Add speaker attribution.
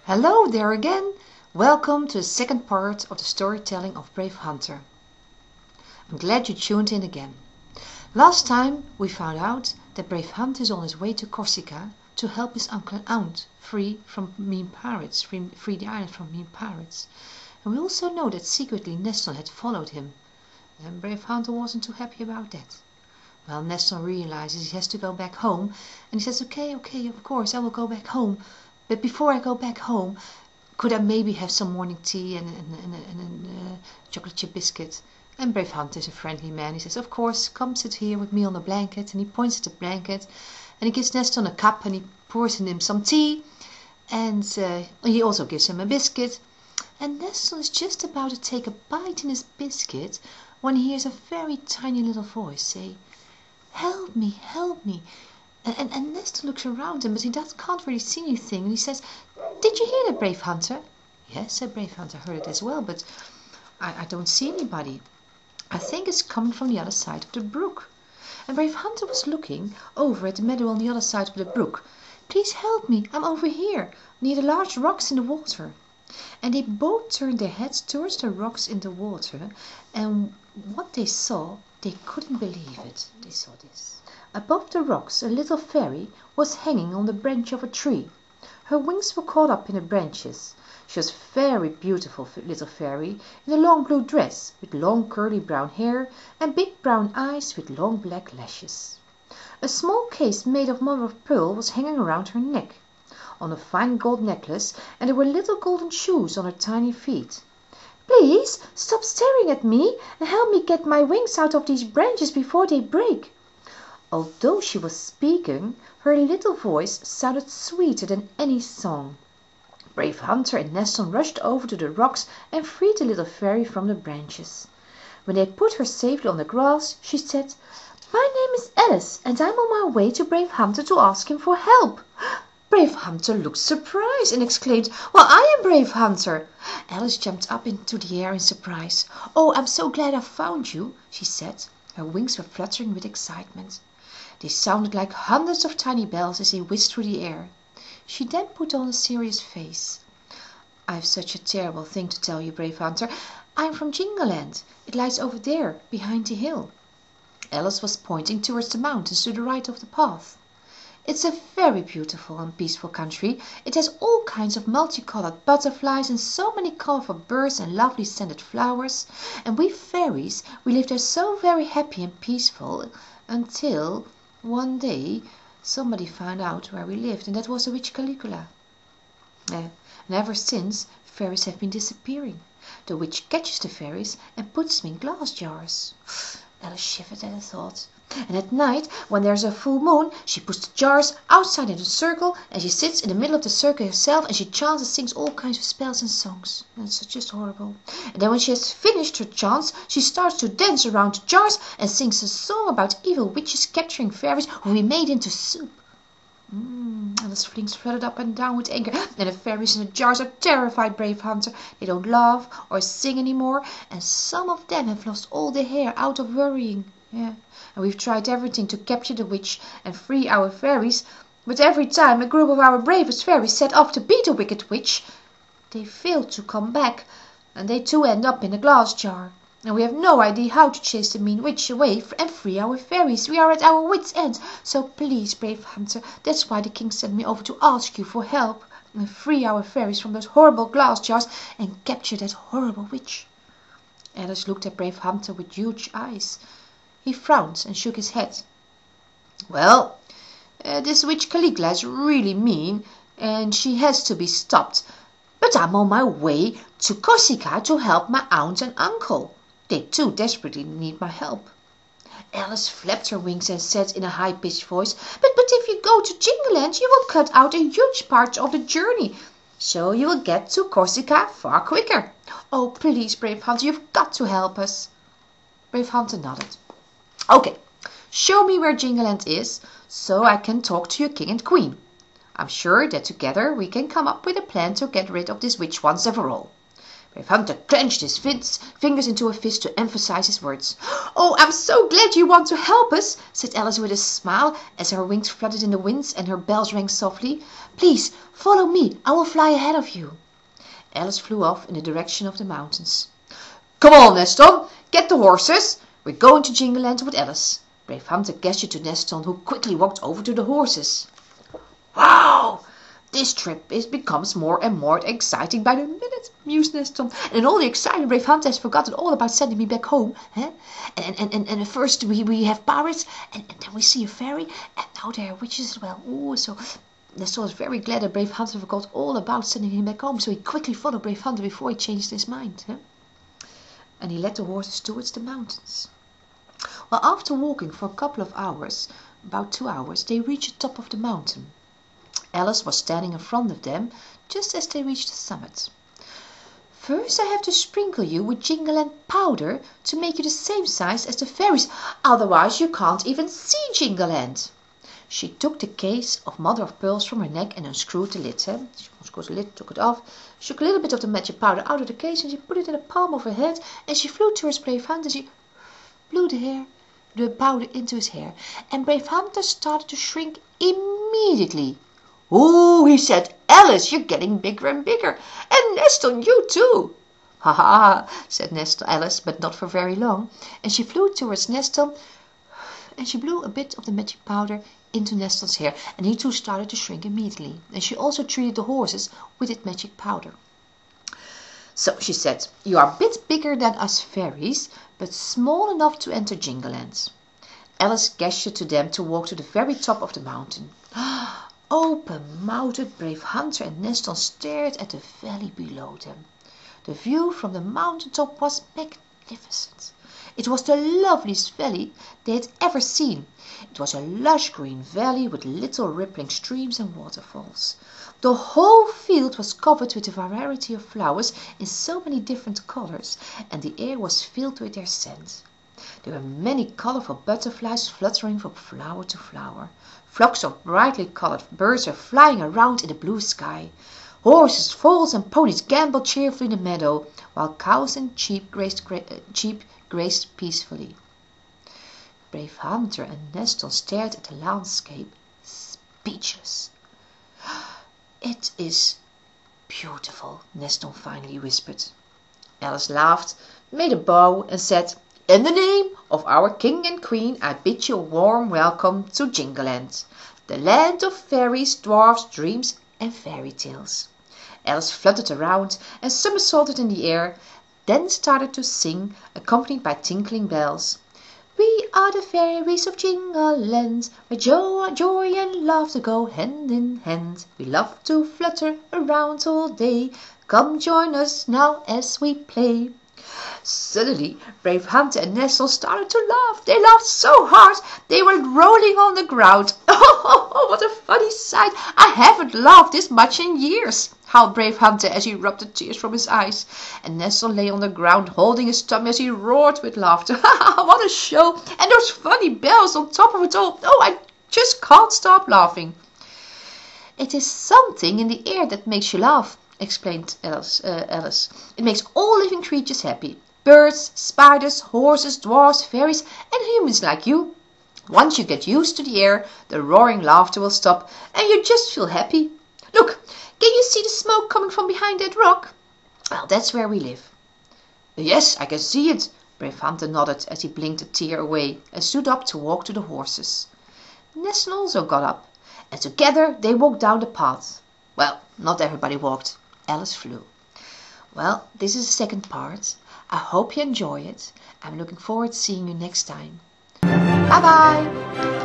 Speaker 1: Hello there again! Welcome to the second part of the storytelling of Brave Hunter. I'm glad you tuned in again. Last time we found out that Brave Hunter is on his way to Corsica to help his uncle and aunt free the island from mean pirates. And we also know that secretly Nestor had followed him. And Brave Hunter wasn't too happy about that. Well, Nestor realizes he has to go back home, and he says, okay, of course I will go back home. But before I go back home, could I maybe have some morning tea and a chocolate chip biscuit? And Brave Hunter is a friendly man. He says, of course, come sit here with me on the blanket. And he points at the blanket, and he gives Nestor a cup, and he pours in him some tea, and he also gives him a biscuit. And Nestor is just about to take a bite in his biscuit when he hears a very tiny little voice say, help me, help me. And Nestor looks around him, but he can't really see anything. And he says, did you hear that, Brave Hunter? Yes, said Brave Hunter, I heard it as well, but I don't see anybody. I think it's coming from the other side of the brook. And Brave Hunter was looking over at the meadow on the other side of the brook. Please help me, I'm over here, near the large rocks in the water. And they both turned their heads towards the rocks in the water, and what they saw, they couldn't believe it. They saw this. Above the rocks a little fairy was hanging on the branch of a tree. Her wings were caught up in the branches. She was a very beautiful little fairy in a long blue dress, with long curly brown hair and big brown eyes with long black lashes. A small case made of mother of pearl was hanging around her neck, on a fine gold necklace, and there were little golden shoes on her tiny feet. Please stop staring at me and help me get my wings out of these branches before they break. Although she was speaking, her little voice sounded sweeter than any song. Brave Hunter and Nestor rushed over to the rocks and freed the little fairy from the branches. When they put her safely on the grass, she said, my name is Alice, and I'm on my way to Brave Hunter to ask him for help. Brave Hunter looked surprised and exclaimed, well, I am Brave Hunter. Alice jumped up into the air in surprise. Oh, I'm so glad I found you, she said. Her wings were fluttering with excitement. They sounded like hundreds of tiny bells as they whizzed through the air. She then put on a serious face. I've such a terrible thing to tell you, Brave Hunter. I'm from Jingoland. It lies over there, behind the hill. Alice was pointing towards the mountains to the right of the path. It's a very beautiful and peaceful country. It has all kinds of multicolored butterflies and so many colorful birds and lovely scented flowers. And we fairies, we live there so very happy and peaceful until one day somebody found out where we lived, and that was the witch Caligula. And ever since, fairies have been disappearing. The witch catches the fairies and puts them in glass jars. Alice shivered at the thought. And at night, when there's a full moon, she puts the jars outside in a circle, and she sits in the middle of the circle herself, and she chants and sings all kinds of spells and songs. And it's just horrible. And then when she has finished her chants, she starts to dance around the jars and sings a song about evil witches capturing fairies who we made into soup. Alice's flings fluttered up and down with anger, and the fairies in the jars are terrified, Brave Hunter. They don't laugh or sing anymore, and some of them have lost all their hair out of worrying. And we've tried everything to capture the witch and free our fairies, but every time a group of our bravest fairies set off to beat the wicked witch, they fail to come back, and they too end up in a glass jar. And we have no idea how to chase the mean witch away and free our fairies. We are at our wits' end. So please, Brave Hunter, that's why the king sent me over to ask you for help, and free our fairies from those horrible glass jars and capture that horrible witch. Alice looked at Brave Hunter with huge eyes. He frowned and shook his head. Well, this witch Caligula is really mean, and she has to be stopped. But I'm on my way to Corsica to help my aunt and uncle. They too desperately need my help. Alice flapped her wings and said in a high-pitched voice, but if you go to Jingoland, you will cut out a huge part of the journey, so you will get to Corsica far quicker. Oh, please, Brave Hunter, you've got to help us. Brave Hunter nodded. Okay, show me where Jingoland is, so I can talk to your king and queen. I'm sure that together we can come up with a plan to get rid of this witch once and for all. Brave Hunter clenched his fingers into a fist to emphasize his words. "Oh, I'm so glad you want to help us," said Alice with a smile, as her wings fluttered in the wind and her bells rang softly. "Please follow me. I will fly ahead of you." Alice flew off in the direction of the mountains. "Come on, Neston, get the horses. We're going to Jingle-Land with Alice." Brave Hunter gestured to Neston, who quickly walked over to the horses. "Wow! This trip becomes more and more exciting by the minute," mused Neston. "And in all the excitement, Brave Hunter has forgotten all about sending me back home. Eh? And first we have pirates, and then we see a fairy, and now there are witches as well. Oh, so..." Neston was very glad that Brave Hunter forgot all about sending him back home, so he quickly followed Brave Hunter before he changed his mind. And he led the horses towards the mountains. Well, after walking for a couple of hours, about 2 hours, they reached the top of the mountain. Alice was standing in front of them just as they reached the summit. "First I have to sprinkle you with Jingle-Land powder to make you the same size as the fairies, otherwise you can't even see Jingle-Land." She took the case of mother of pearls from her neck and unscrewed the lid. She unscrewed the lid, took it off, shook a little bit of the magic powder out of the case, and she put it in the palm of her hand, and she flew towards Brave Hunter. She blew the powder into his hair, and Brave Hunter started to shrink immediately. "Oh," he said, "Alice, you're getting bigger and bigger, and Neston, you too." "Ha ha," said Alice, but not for very long, and she flew towards Neston, and she blew a bit of the magic powder into Neston's hair, and he too started to shrink immediately, and she also treated the horses with it magic powder. "So," she said, "you are a bit bigger than us fairies, but small enough to enter Jingle-Land." Alice gestured to them to walk to the very top of the mountain. Open-mouthed, Brave Hunter and Neston stared at the valley below them. The view from the mountain top was magnificent. It was the loveliest valley they had ever seen. It was a lush green valley with little rippling streams and waterfalls. The whole field was covered with a variety of flowers in so many different colors, and the air was filled with their scent. There were many colorful butterflies fluttering from flower to flower. Flocks of brightly colored birds were flying around in the blue sky. Horses, foals, and ponies gamboled cheerfully in the meadow, while cows and sheep grazed peacefully. Brave Hunter and Neston stared at the landscape, speechless. "It is beautiful," Neston finally whispered. Alice laughed, made a bow, and said, "In the name of our King and Queen, I bid you a warm welcome to Jingle-Land, the land of fairies, dwarfs, dreams, and fairy tales." Alice fluttered around and somersaulted in the air, then started to sing, accompanied by tinkling bells. "We are the fairies of Jingle-Land, where joy and laughter go hand in hand. We love to flutter around all day. Come join us now as we play." Suddenly Brave Hunter and Neston started to laugh. They laughed so hard they were rolling on the ground. "Oh, what a funny sight! I haven't laughed this much in years," howled Brave Hunter as he rubbed the tears from his eyes. And Neston lay on the ground holding his tummy as he roared with laughter. "What a show! And those funny bells on top of it all! Oh, I just can't stop laughing." "It is something in the air that makes you laugh," explained Alice. "It makes all living creatures happy. Birds, spiders, horses, dwarfs, fairies, and humans like you. Once you get used to the air, the roaring laughter will stop, and you just feel happy. Look, can you see the smoke coming from behind that rock? Well, that's where we live." "Yes, I can see it," Brave Hunter nodded as he blinked a tear away and stood up to walk to the horses. Neston also got up, and together they walked down the path. Well, not everybody walked. Alice flew. Well, this is the second part. I hope you enjoy it. I'm looking forward to seeing you next time. Bye bye!